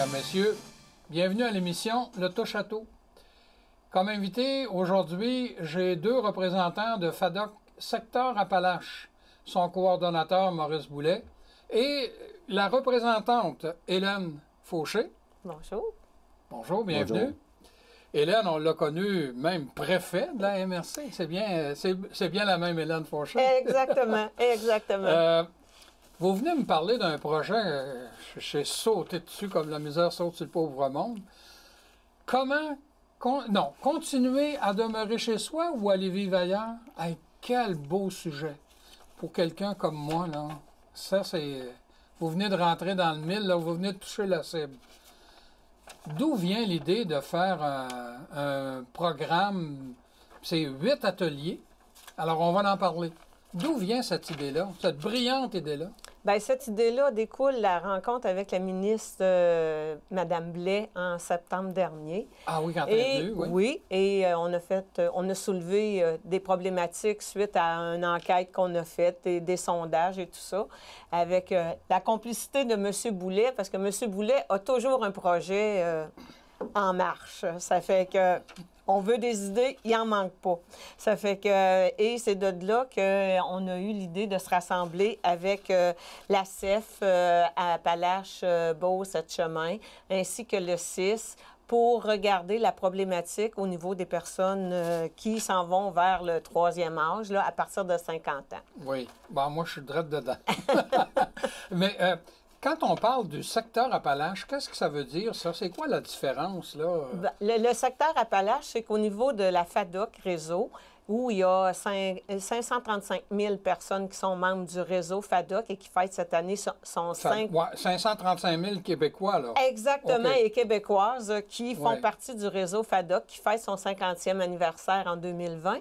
Mesdames, Messieurs, bienvenue à l'émission Le Touche à tout. Comme invité, aujourd'hui, j'ai deux représentants de FADOC Secteur Appalaches, son coordonnateur Maurice Boulet et la représentante Hélène Fauché. Bonjour. Bonjour, bienvenue. Bonjour. Hélène, on l'a connue même préfet de la MRC. C'est bien la même Hélène Fauché. Exactement, exactement. Vous venez me parler d'un projet, j'ai sauté dessus comme la misère saute sur le pauvre monde. Comment, continuer à demeurer chez soi ou aller vivre ailleurs? Hey, quel beau sujet pour quelqu'un comme moi, là. Ça, c'est... Vous venez de rentrer dans le mille, là, vous venez de toucher la cible. D'où vient l'idée de faire un programme, c'est 8 ateliers. Alors, on va en parler. D'où vient cette idée-là, cette brillante idée-là? Bien, cette idée-là découle de la rencontre avec la ministre Mme Blais en septembre dernier. Ah oui, quand elle est venue, oui. Oui, et on a soulevé des problématiques suite à une enquête qu'on a faite, des sondages et tout ça, avec la complicité de M. Boulet, parce que M. Boulet a toujours un projet en marche. Ça fait que... On veut des idées, il n'en manque pas. Ça fait que, et c'est de là qu'on a eu l'idée de se rassembler avec la CEF à Appalaches, Beauce, Chemin, ainsi que le CIS, pour regarder la problématique au niveau des personnes qui s'en vont vers le troisième âge, là, à partir de 50 ans. Oui. Bon, moi, je suis direct dedans. Mais... quand on parle du secteur Appalaches, qu'est-ce que ça veut dire, ça? C'est quoi la différence, là? Le secteur Appalaches, c'est qu'au niveau de la FADOC réseau, où il y a 535 000 personnes qui sont membres du réseau FADOC et qui fêtent cette année son 535 000 Québécois, là. Exactement, Okay. et Québécoises qui font partie du réseau FADOC, qui fête son 50e anniversaire en 2020.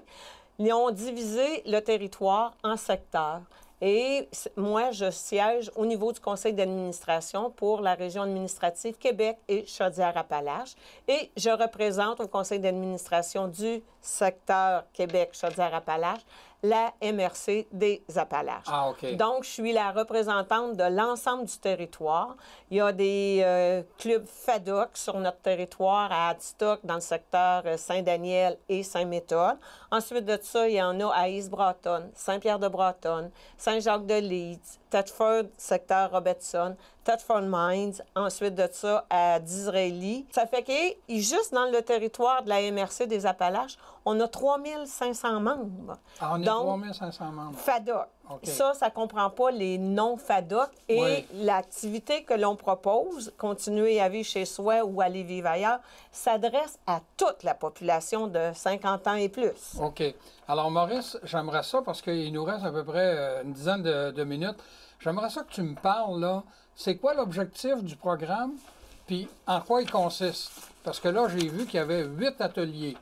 Ils ont divisé le territoire en secteurs. Et moi, je siège au niveau du conseil d'administration pour la région administrative Québec et Chaudière-Appalaches. Et je représente au conseil d'administration du secteur Québec-Chaudière-Appalaches la MRC des Appalaches. Ah, OK. Donc, je suis la représentante de l'ensemble du territoire. Il y a des clubs FADOC sur notre territoire à Adstock, dans le secteur Saint-Daniel et Saint-Méthode. Ensuite de ça, il y en a à East-Broughton, Saint-Pierre-de-Broughton, Saint-Jacques-de-Leeds, Thetford, secteur Robertson, Thetford Mines, ensuite de ça à Disraeli. Ça fait que juste dans le territoire de la MRC des Appalaches, on a 3500 membres. Ah, on est 3500 membres. FADOC. Okay. Ça ne comprend pas les non-FADOC. Et l'activité que l'on propose, continuer à vivre chez soi ou aller vivre ailleurs, s'adresse à toute la population de 50 ans et plus. OK. Alors, Maurice, j'aimerais ça, parce qu'il nous reste à peu près une dizaine de minutes. J'aimerais ça que tu me parles, là. C'est quoi l'objectif du programme, puis en quoi il consiste? Parce que là, j'ai vu qu'il y avait 8 ateliers.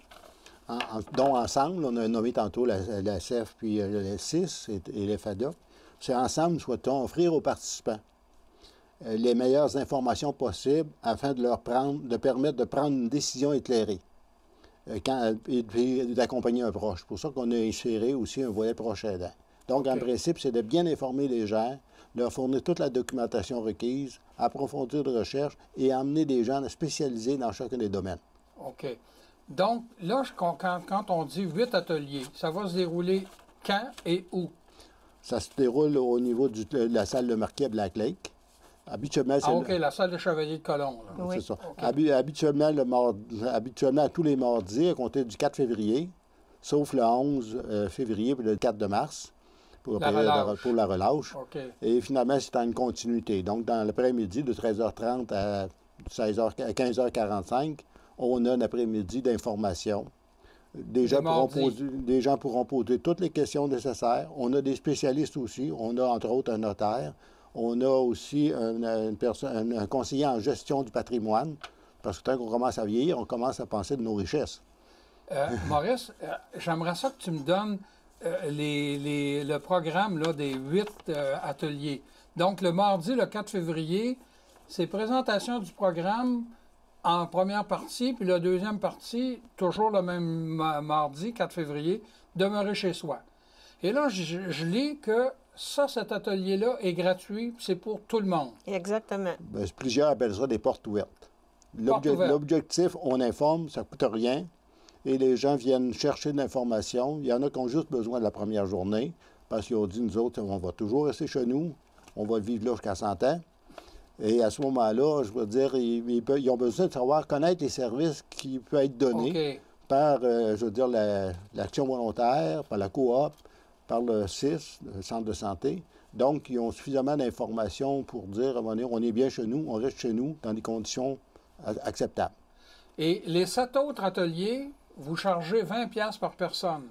Dont ensemble, on a nommé tantôt la CEF puis le CIS et les FADOC. C'est ensemble, souhaitons offrir aux participants les meilleures informations possibles afin de permettre de prendre une décision éclairée et d'accompagner un proche. C'est pour ça qu'on a inséré aussi un volet proche aidant. Donc, en principe, c'est de bien informer les gens, leur fournir toute la documentation requise, approfondir de recherche et emmener des gens spécialisés dans chacun des domaines. OK. Donc, là, quand on dit 8 ateliers, ça va se dérouler quand et où? Ça se déroule au niveau de la salle de marquet à Black Lake. Habituellement, c'est OK, la salle des Chevaliers de Colomb. Là. Oui. C'est ça. Okay. Habituellement, tous les mardis, à compter du 4 février, sauf le 11 février et le 4 de mars, pour la relâche. Okay. Et finalement, c'est en une continuité. Donc, dans l'après-midi, de 13h30 à 15h45, on a un après-midi d'information. Des gens pourront poser toutes les questions nécessaires. On a des spécialistes aussi. On a, entre autres, un notaire. On a aussi un conseiller en gestion du patrimoine. Parce que tant qu'on commence à vieillir, on commence à penser de nos richesses. Maurice, j'aimerais ça que tu me donnes le programme là, des 8 ateliers. Donc, le mardi, le 4 février, c'est présentation du programme en première partie, puis la deuxième partie, toujours le même mardi, 4 février, demeurer chez soi. Et là, je lis que ça, cet atelier-là est gratuit, c'est pour tout le monde. Exactement. Ben, plusieurs appellent ça des portes ouvertes. Portes ouvertes. L'objectif, on informe, ça ne coûte rien, et les gens viennent chercher de l'information. Il y en a qui ont juste besoin de la première journée, parce qu'ils ont dit, nous autres, on va toujours rester chez nous, on va vivre là jusqu'à 100 ans. Et à ce moment-là, je veux dire, ils ont besoin de savoir, connaître les services qui peuvent être donnés OK. par, je veux dire, l'action volontaire, par la coop, par le CIS, le centre de santé. Donc, ils ont suffisamment d'informations pour dire, à un moment donné, on est bien chez nous, on reste chez nous dans des conditions acceptables. Et les 7 autres ateliers, vous chargez 20 $ par personne.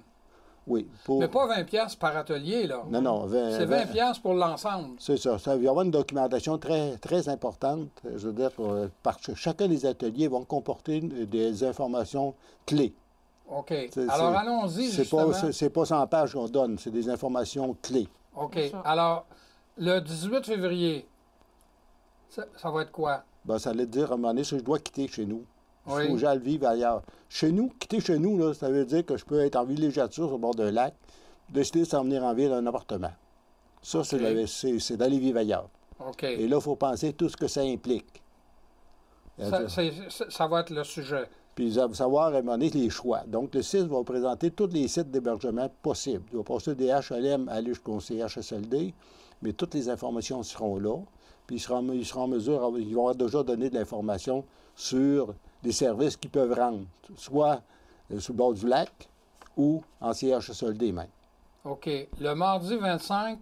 Oui. Pour... Mais pas 20 $ par atelier, là. Non, non. C'est 20 $ pour l'ensemble. C'est ça. Ça va y avoir une documentation très, très importante. Je veux dire, parce que chacun des ateliers vont comporter des informations clés. OK. Alors, allons-y, justement. C'est pas 100 pages qu'on donne, c'est des informations clés. OK. Alors, le 18 février, ça va être quoi? Ben, ça allait dire, à un moment donné, si je dois quitter chez nous. Il Oui. faut que j'aille vivre ailleurs. Chez nous, quitter chez nous, là, ça veut dire que je peux être en villégiature sur le bord d'un lac, décider de s'en venir en ville, un appartement. Ça, OK. c'est d'aller vivre ailleurs. OK. Et là, il faut penser tout ce que ça implique. Ça va être le sujet. Puis savoir, à un moment donné, les choix. Donc, le CIS va présenter tous les sites d'hébergement possibles. Il va passer des HLM, aller jusqu'au CHSLD, mais toutes les informations seront là. Puis il sera en mesure, ils vont avoir déjà donné de l'information sur les services qu'ils peuvent rendre, soit sur le bord du lac ou en CHSLD même. OK. Le mardi 25,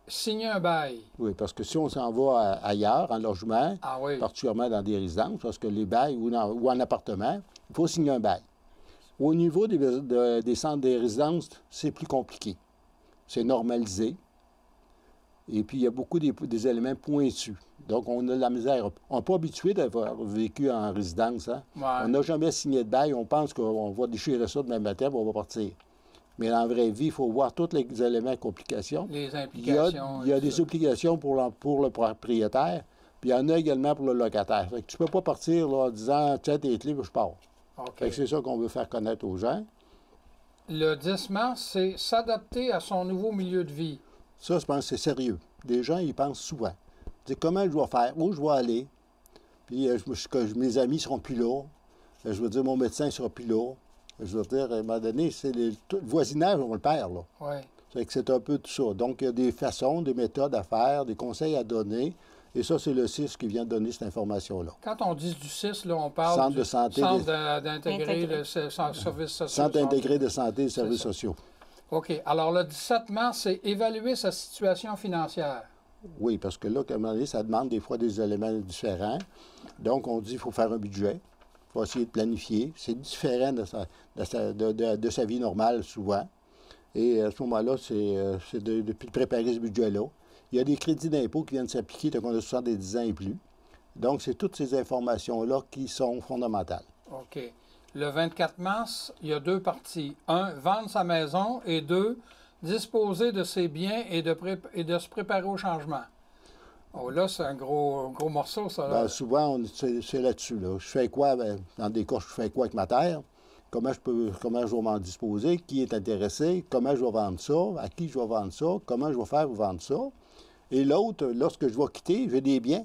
signer un bail. Oui, parce que si on s'en va ailleurs, en logement, Ah oui. particulièrement dans des résidences, parce que les bails ou en appartement, il faut signer un bail. Au niveau des centres des résidences, c'est plus compliqué. C'est normalisé. Et puis, il y a beaucoup des éléments pointus. Donc, on a de la misère. On n'est pas habitué d'avoir vécu en résidence. Hein? Ouais. On n'a jamais signé de bail. On pense qu'on va déchirer ça demain matin et on va partir. Mais dans la vraie vie, il faut voir tous les éléments de complications. Les implications. Il y a des obligations pour le propriétaire, puis il y en a également pour le locataire. Fait que tu ne peux pas partir là, en disant « Tiens, tes clés, je pars. OK. Fait que c'est ça qu'on veut faire connaître aux gens. Le 10 mars, c'est s'adapter à son nouveau milieu de vie. Ça, je pense que c'est sérieux. Les gens, ils pensent souvent. C'est comment je dois faire, où je dois aller. Puis mes amis ne seront plus là. Je veux dire, mon médecin ne sera plus là. Je veux dire, à un moment donné, tout le voisinage, on le perd, là. Oui. C'est un peu tout ça. Donc, il y a des façons, des méthodes à faire, des conseils à donner. Et ça, c'est le CIS qui vient de donner cette information-là. Quand on dit du CIS, là, on parle Centre du de santé, centre d'intégrer le service social. Centre intégré de santé et de services ça. sociaux. OK. Alors, le 17 mars, c'est évaluer sa situation financière. Oui, parce que là, à un moment donné, ça demande des fois des éléments différents. Donc, on dit qu'il faut faire un budget. Il faut essayer de planifier. C'est différent de sa vie normale, souvent. Et à ce moment-là, c'est de préparer ce budget-là. Il y a des crédits d'impôt qui viennent s'appliquer tant qu'on a 70 ans et plus. Donc, c'est toutes ces informations-là qui sont fondamentales. OK. Le 24 mars, il y a 2 parties. 1, vendre sa maison et 2, disposer de ses biens et de se préparer au changement. Oh, là, c'est un gros morceau, ça. Là. Bien, souvent, c'est là-dessus. Là. Je fais quoi? Bien, dans des cas, je fais quoi avec ma terre? Comment je vais m'en disposer? Qui est intéressé? Comment je vais vendre ça? À qui je vais vendre ça? Comment je vais faire pour vendre ça? Et l'autre, lorsque je vais quitter, j'ai des biens.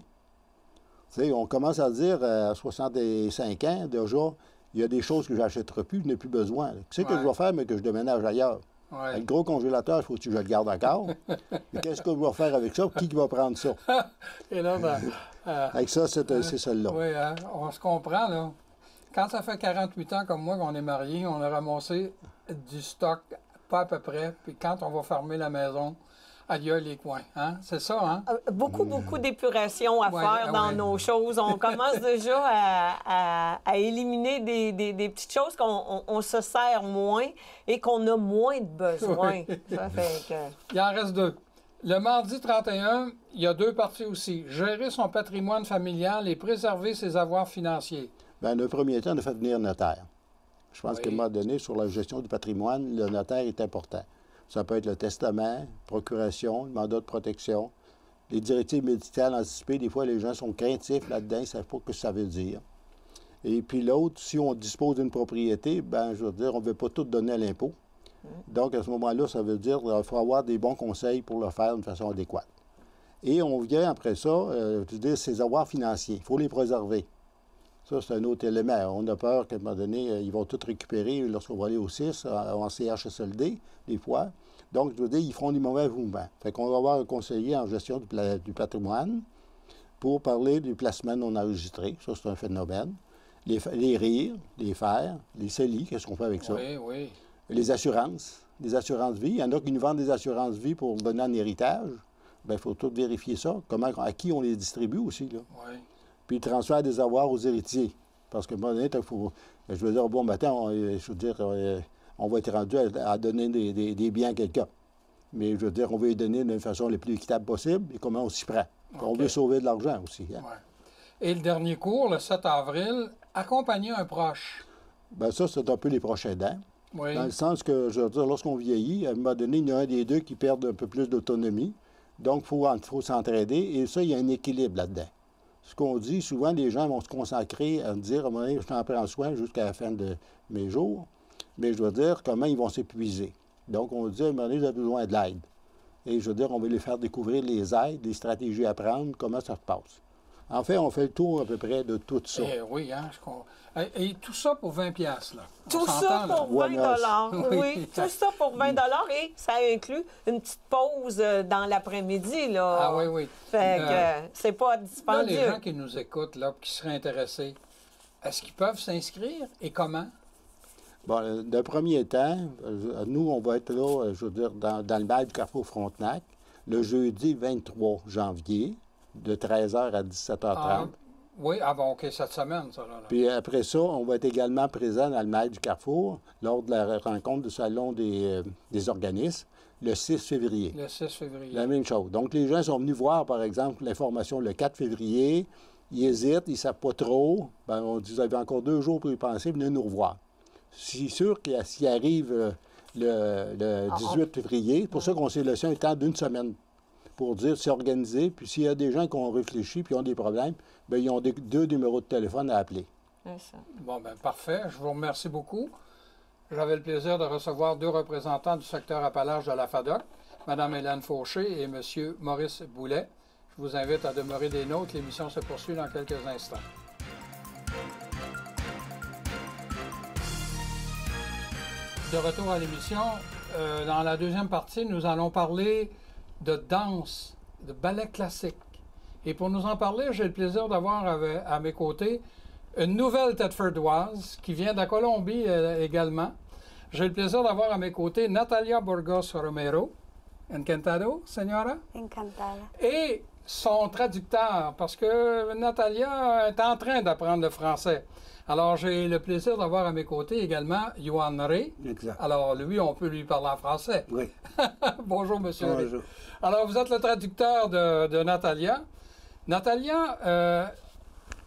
Tu sais, on commence à dire à 65 ans, déjà, il y a des choses que je n'achèterai plus, je n'ai plus besoin. Qu'est-ce que je vais faire, mais que je déménage ailleurs? Ouais. Le gros congélateur, il faut que je le garde encore. Mais qu'est-ce que je vais faire avec ça? Qui va prendre ça? Et là, ben, Avec ça, c'est celle-là. oui, hein, on se comprend, là. Quand ça fait 48 ans comme moi qu'on est mariés, on a ramassé du stock, pas à peu près. Puis quand on va fermer la maison, ailleurs les coins. Hein? C'est ça, hein? Beaucoup d'épuration à faire dans nos choses. On commence déjà à éliminer des petites choses qu'on se sert moins et qu'on a moins de besoin. Ça fait que... Il en reste 2. Le mardi 31, il y a 2 parties aussi. Gérer son patrimoine familial et préserver ses avoirs financiers. Bien, le premier temps, on a fait venir un notaire. Je pense qu'à un moment donné, sur la gestion du patrimoine, le notaire est important. Ça peut être le testament, procuration, le mandat de protection, les directives médicales anticipées. Des fois, les gens sont craintifs là-dedans, ils ne savent pas ce que ça veut dire. Et puis l'autre, si on dispose d'une propriété, bien, je veux dire, on ne veut pas tout donner à l'impôt. Donc, à ce moment-là, ça veut dire qu'il faut avoir des bons conseils pour le faire d'une façon adéquate. Et on vient après ça, je veux dire, ces avoirs financiers. Il faut les préserver. Ça, c'est un autre élément. On a peur qu'à un moment donné, ils vont tout récupérer lorsqu'on va aller au CIS, en CHSLD, des fois. Donc, je veux dire, ils feront des mauvais mouvements. Fait qu'on va avoir un conseiller en gestion du patrimoine pour parler du placement non enregistré. Ça, c'est un phénomène. Les rires, les fers, les CELI, qu'est-ce qu'on fait avec ça? Oui, oui. Les assurances vie. Il y en a qui nous vendent des assurances vie pour donner en héritage. Bien, il faut tout vérifier ça. À qui on les distribue aussi, là. Oui. Puis le transfert des avoirs aux héritiers. Parce que, à un moment donné, je veux dire, bon, maintenant, on va être rendu à donner des biens à quelqu'un. Mais je veux dire, on veut les donner d'une façon la plus équitable possible et comment on s'y prend. Okay. On veut sauver de l'argent aussi. Hein? Ouais. Et le dernier cours, le 7 avril, accompagner un proche. Bien, ça, c'est un peu les proches aidants. Oui. Dans le sens que, je veux dire, lorsqu'on vieillit, à un moment donné, il y en a un des deux qui perd un peu plus d'autonomie. Donc, il faut s'entraider. Et ça, il y a un équilibre là-dedans. Ce qu'on dit, souvent, les gens vont se consacrer à me dire, à un moment donné, je t'en prends soin jusqu'à la fin de mes jours. Mais je veux dire, comment ils vont s'épuiser. Donc, on dit, à un moment donné, vous avez besoin de l'aide. Et je veux dire, on va les faire découvrir les aides, les stratégies à prendre, comment ça se passe. En fait, on fait le tour à peu près de tout ça. Oui, hein, et tout ça pour 20$, là. Tout ça pour 20$. Oui, tout ça pour 20$ et ça inclut une petite pause dans l'après-midi, là. Ah oui, oui. Fait que c'est pas dispendieux. Là, les gens qui nous écoutent, là, qui seraient intéressés, est-ce qu'ils peuvent s'inscrire et comment? Bon, d'un premier temps, nous, on va être là, je veux dire, dans le bail du Carrefour Frontenac, le jeudi 23 janvier, de 13h à 17h30. Oui, OK, cette semaine, ça. Là. Puis après ça, on va être également présent dans le mail du Carrefour lors de la rencontre du Salon des organismes le 6 février. Le 6 février. La même chose. Donc, les gens sont venus voir, par exemple, l'information le 4 février. Ils hésitent, ils ne savent pas trop. Bien, on dit, vous avez encore 2 jours pour y penser, venez nous revoir. C'est sûr que s'il arrive le 18 février, c'est pour ça qu'on s'est laissé un temps d'une semaine pour dire c'est organisé. Puis s'il y a des gens qui ont réfléchi puis ont des problèmes, bien, ils ont 2 numéros de téléphone à appeler. Bon, bien, parfait. Je vous remercie beaucoup. J'avais le plaisir de recevoir 2 représentants du secteur Appalaches de la FADOC, Mme Hélène Fauché et M. Maurice Boulet. Je vous invite à demeurer des nôtres. L'émission se poursuit dans quelques instants. De retour à l'émission, dans la deuxième partie, nous allons parler de danse, de ballet classique. Et pour nous en parler, j'ai le plaisir d'avoir à mes côtés une nouvelle Thetfordoise qui vient de la Colombie également. J'ai le plaisir d'avoir à mes côtés Natalia Burgos Romero. Encantado, señora? Encantada. Et son traducteur, parce que Natalia est en train d'apprendre le français. Alors, j'ai le plaisir d'avoir à mes côtés également Yohan Ray. Exact. Alors, lui, on peut lui parler en français. Oui. Bonjour, monsieur Ray. Bonjour. Alors, vous êtes le traducteur de Natalia. Natalia,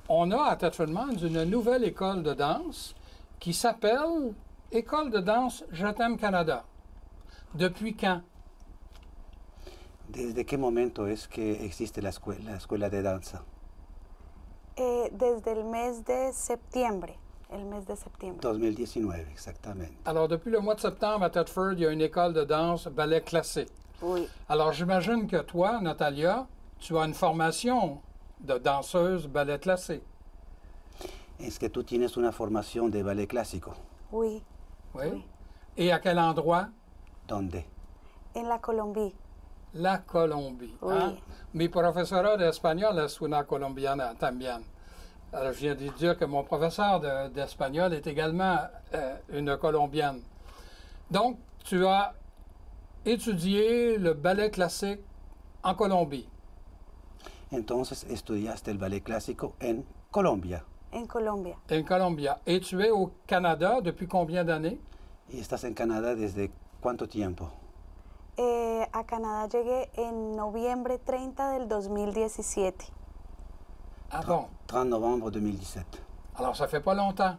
on a à Thetford Mines une nouvelle école de danse qui s'appelle École de danse Je t'aime Canada. Depuis quand? ¿Desde qué momento es que existe la escuela de danza? Desde el mes de septiembre. El mes de septiembre. 2019, exactamente. Alors, depuis le mois de septembre à Thetford, il y a une école de danse ballet classique. Oui. Alors, j'imagine que toi, Natalia, tu as une formation de danseuse ballet classique. Es que tú tienes una formación de ballet clásico. Oui. Oui. Oui. Et à quel endroit? ¿Dónde? En la Colombie. La Colombie. Oui. Hein? Mi profesora de espagnol es una colombiana también. Alors, je viens de dire que mon professeur d'espagnol est également une colombienne. Donc, tu as étudié le ballet classique en Colombie. Entonces estudiaste el ballet clásico en Colombia. En Colombia. En Colombia. Et tu es au Canada depuis combien d'années? ¿Y estás en Canadá desde cuánto tiempo? A Canadá llegué en noviembre 30 del 2017. Ah bon? 30 novembre 2017. Alors, ça fait pas longtemps.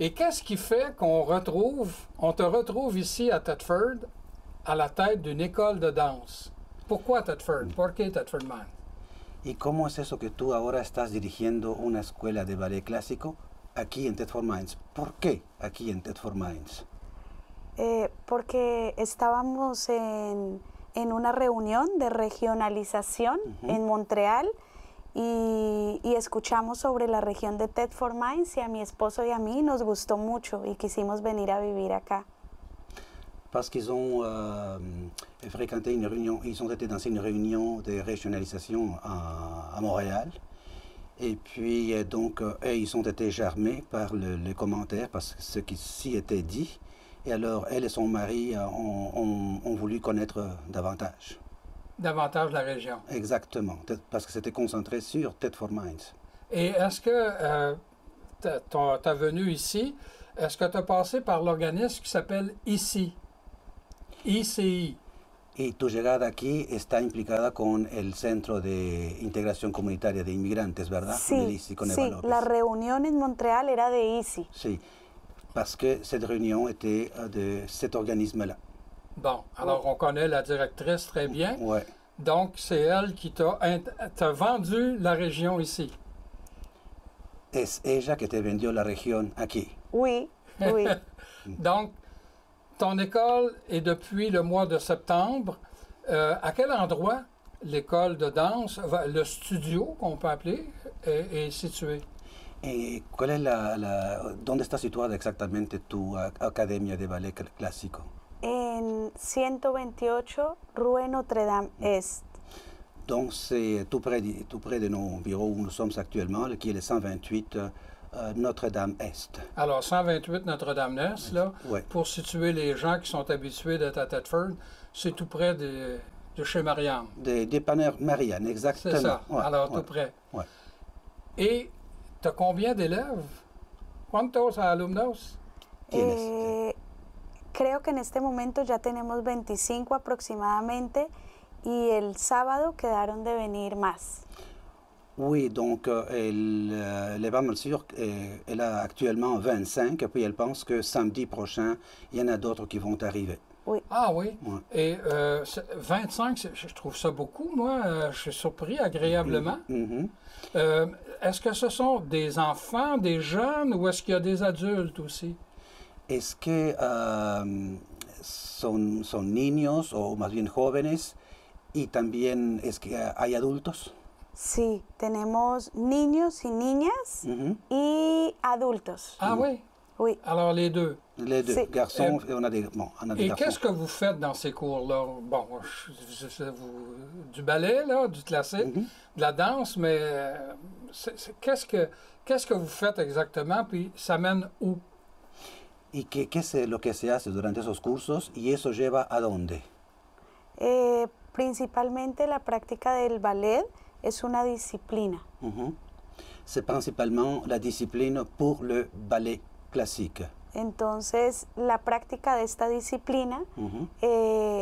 Et qu'est-ce qui fait on te retrouve ici à Thetford à la tête d'une école de danse? Pourquoi Thetford? ¿Por qué Thetford Mines? ¿Y cómo es eso que tú ahora estás dirigiendo una escuela de ballet clásico aquí en Thetford Mines? ¿Por qué aquí en Thetford Mines? Porque estábamos en una reunión de regionalización en Montreal y escuchamos sobre la región de Ted for Mines y a mi esposo y a mí nos gustó mucho y quisimos venir a vivir acá. Parce qu'ils ont fréquenté une réunion, ils ont été dans une réunion de régionalisation à Montréal. Et puis, donc, eux, ils ont été charmés par les commentaires, parce que ce qui s'y était dit. Et alors, elle et son mari ont voulu connaître davantage. Davantage la région. Exactement, parce que c'était concentré sur Ted for Mines. Et est-ce que ta venue ici, est-ce que tu as passé par l'organisme qui s'appelle ICI? ICI. Y tu llegada aquí está implicada con el Centro de Integración Comunitaria de Inmigrantes, ¿verdad? Sí, la reunión en Montréal era de ICI. Sí, parce que cette réunion était de cet organisme-là. Bon, alors on connaît la directrice très bien. Ouais. Donc, c'est elle qui t'a vendu la région ici. Es ella que te vendió la región aquí. Oui, oui. Donc, ton école est depuis le mois de septembre. À quel endroit l'école de danse, le studio qu'on peut appeler, est situé? ¿Y cuál es dónde está situada exactamente tu academia de ballet clásico? En 128 Rue Notre-Dame Est. Donc, c'est tout près de nos bureaux où nous sommes actuellement, qui est le 128 Notre-Dame-Est. Alors, 128 Notre-Dame-Est, là, ouais. Pour situer les gens qui sont habitués d'être à Thetford, c'est tout près de chez Marianne. Des dépanneurs Marianne, exactement. C'est ça, ouais, alors ouais, tout près. Ouais. Et tu as combien d'élèves? ¿Cuántos alumnos? Creo que en este momento ya tenemos 25 aproximadamente y el sábado quedaron de venir más. Oui, donc elle est pas mal sûre, elle a actuellement 25, et puis elle pense que samedi prochain, il y en a d'autres qui vont arriver. Oui. Ah oui? Ouais. Et 25, je trouve ça beaucoup, moi. Je suis surpris agréablement. Est-ce que ce sont des enfants, des jeunes, ou est-ce qu'il y a des adultes aussi? Est-ce que son niños, o más bien jóvenes, y también es que hay adultos? Sí, tenemos niños y niñas y adultos. Ah oui? Oui. Alors les deux? Les deux, garçons, et on a des Et garçons. qu'est-ce que vous faites dans ces cours-là? Bon, du ballet, là, du classique, de la danse, mais qu'est-ce que vous faites exactement, puis ça mène où? ¿Y qué es lo que se hace durante esos cursos y eso lleva a dónde? Principalmente la práctica del ballet es una disciplina. C'est principalement la discipline pour le ballet classique. Entonces, la práctica de esta disciplina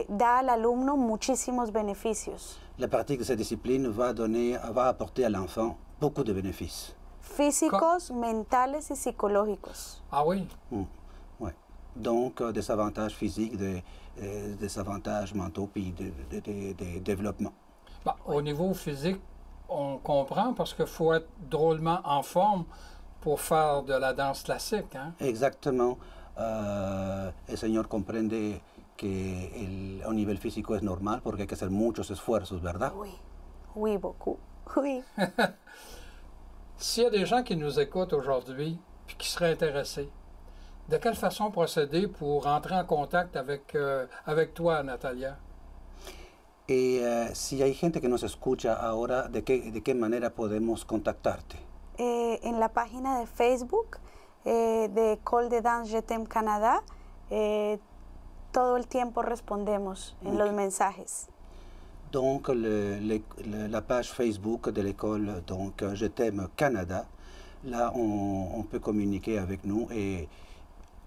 da al alumno muchísimos beneficios. La pratique de cette discipline va apporter à l'enfant beaucoup de bénéfices. Físicos, mentales y psicológicos. Ah oui? Ouais. Donc, des avantages physiques, des avantages mentaux, puis de développement. Bon, au niveau physique, on comprend parce qu'il faut être drôlement en forme pour faire de la danse classique, hein? Exactement. El señor comprende que au nivel físico es normal porque hay que hacer muchos esfuerzos, ¿verdad? Oui, oui, beaucoup. Oui. S'il y a des gens qui nous écoutent aujourd'hui et qui seraient intéressés, de quelle façon procéder pour entrer en contact avec toi, Natalia? Y si hay gente que nos escucha ahora, ¿de qué manera podemos contactarte? En la página de Facebook de École de Danse Je t'aime Canada, todo el tiempo respondemos en los mensajes. Donc, la page Facebook de l'école Je t'aime Canada, là, on peut communiquer avec nous et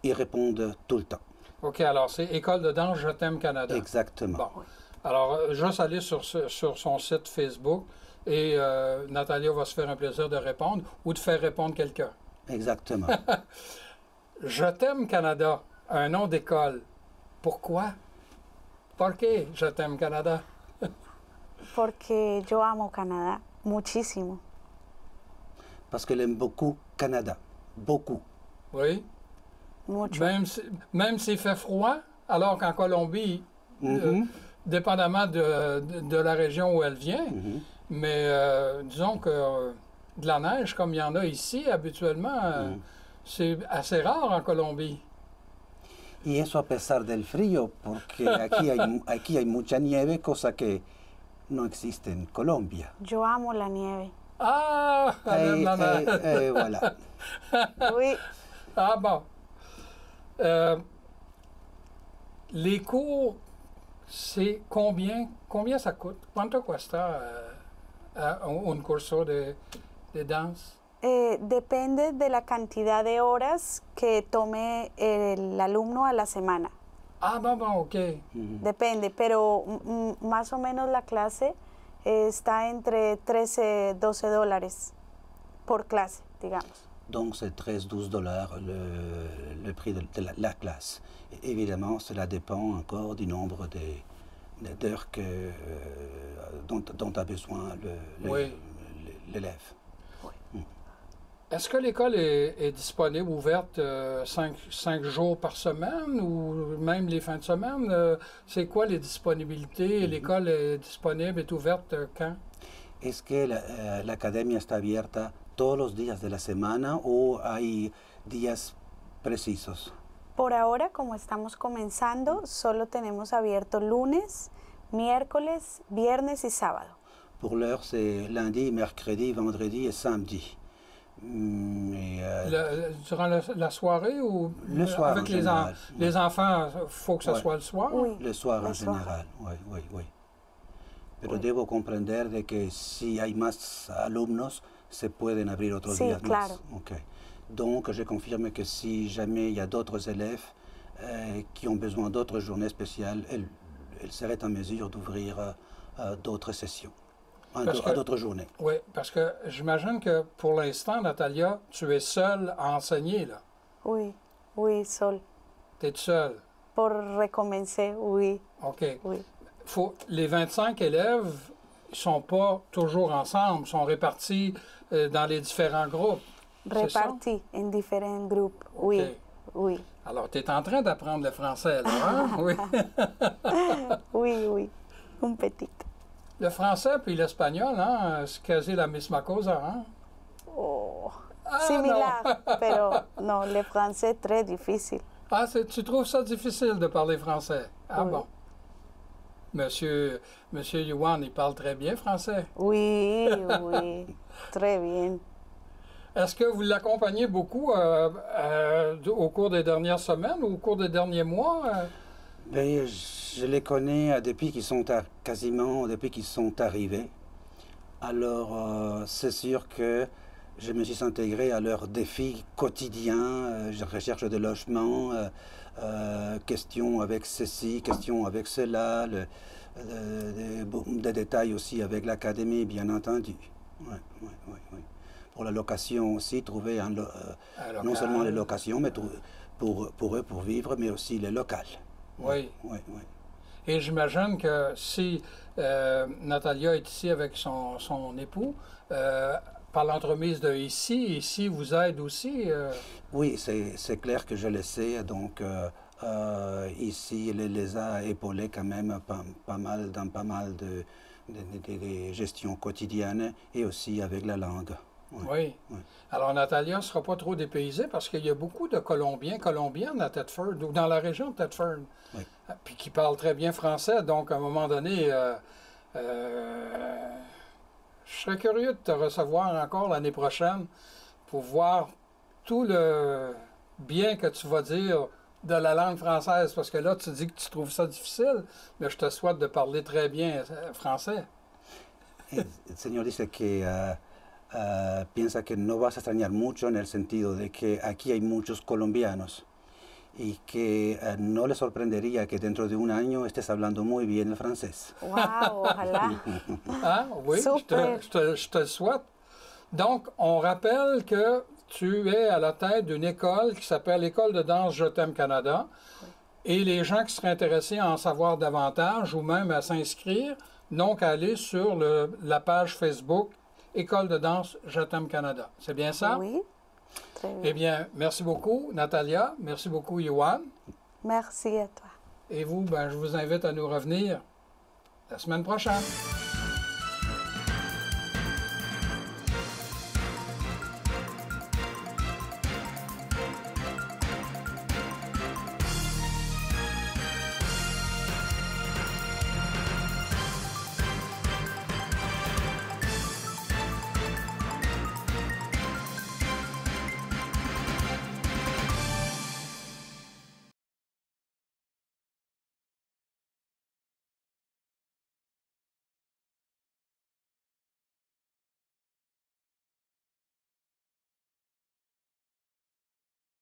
ils répondent tout le temps. OK, alors c'est École de danse Je t'aime Canada. Exactement. Bon. Alors, juste aller sur son site Facebook et Natalia va se faire un plaisir de répondre ou de faire répondre quelqu'un. Exactement. Je t'aime Canada, un nom d'école. Pourquoi? ¿Por qué Je t'aime Canada? Porque yo amo Canadá muchísimo. Parce qu'elle aime beaucoup Canada. Beaucoup. Oui? mucho. Même s'il fait froid, alors qu'en Colombie, dépendamment de la région où elle vient, mais disons que de la neige, comme il y en a ici, habituellement, c'est assez rare en Colombie. Y eso a pesar del frío, porque aquí hay mucha nieve, cosa que no existe en Colombia. Yo amo la nieve. Ah, la neige. Voilà. Oui. Ah bon. Les cours, c'est combien ça coûte? ¿Cuánto cuesta un curso de danza? Depende de la cantidad de horas que tome el alumno a la semana. Ah, bon, OK. Depende, pero más o menos la clase está entre 13 12 dólares por clase, digamos. Donc c'est 13-12 dollars le prix de la classe. Et évidemment, cela dépend encore du nombre d'heures dont a besoin l'élève. Est-ce que l'école est disponible, ouverte 5 jours par semaine ou même les fins de semaine? C'est quoi les disponibilités? L'école est disponible, est ouverte quand? ¿Es que la academia está abierta todos los días de la semana o hay días precisos? Por ahora, como estamos comenzando, solo tenemos abierto lunes, miércoles, viernes y sábado. Pour l'heure, c'est lundi, mercredi, vendredi et samedi. Durant la soirée ou le soir avec les enfants, il faut que ce soit le soir? Oui, le soir en général, oui. Pero debo comprender de que si hay más alumnos, se pueden abrir otros días más. Claro. Okay. Donc, je confirme que si jamais il y a d'autres élèves qui ont besoin d'autres journées spéciales, elles seraient en mesure d'ouvrir d'autres sessions. À d'autres journées. Oui, parce que j'imagine que pour l'instant, Natalia, tu es seule à enseigner, là. Oui, seule. Tu es seule. Pour recommencer, oui. OK. Oui. Les 25 élèves ne sont pas toujours ensemble, sont répartis dans les différents groupes. Répartis en différents groupes, oui. Okay. Oui. Alors, tu es en train d'apprendre le français, là, hein? Oui. Oui, un petit. Le français puis l'espagnol, hein, c'est quasi la misma cosa, hein? Oh, similar, pero no, le français est très difficile. Ah, tu trouves ça difficile de parler français? Ah oui. Bon. Monsieur Yuan, il parle très bien français. Oui, très bien. Est-ce que vous l'accompagnez beaucoup au cours des dernières semaines ou au cours des derniers mois? Ben, je les connais depuis qu'ils sont arrivés. Alors, c'est sûr que je me suis intégré à leurs défis quotidiens, recherche de logement, questions avec ceci, questions avec cela, des détails aussi avec l'académie, bien entendu. Oui. Pour la location aussi, trouver non seulement les locations, mais pour eux, pour vivre, mais aussi les locales. Oui. Et j'imagine que si Natalia est ici avec son époux, par l'entremise de ici vous aide aussi? Oui, c'est clair que je le sais. Donc, ici, il les a épaulés quand même dans pas mal de gestions quotidiennes et aussi avec la langue. Oui. Alors, Natalia ne sera pas trop dépaysée parce qu'il y a beaucoup de Colombiennes à Thetford, ou dans la région de Thetford, puis qui parlent très bien français. Donc, à un moment donné, je serais curieux de te recevoir encore l'année prochaine pour voir tout le bien que tu vas dire de la langue française, parce que là, tu dis que tu trouves ça difficile, mais je te souhaite de parler très bien français. El señor dice que piensa que no vas a extrañar mucho en el sentido de que aquí hay muchos colombianos y que no le sorprendería que dentro de un año estés hablando muy bien el francés. Wow, ojalá. Ah, oui, je te le souhaite. Donc, on rappelle que tu es à la tête d'une école qui s'appelle l'École de danse Je t'aime Canada. Et les gens qui seraient intéressés à en savoir davantage ou même à s'inscrire, n'ont qu'à aller sur la page Facebook École de danse Je t'aime Canada. C'est bien ça? Oui. Très bien. Eh bien, merci beaucoup, Natalia. Merci beaucoup, Yohan. Merci à toi. Et vous, ben, je vous invite à nous revenir la semaine prochaine.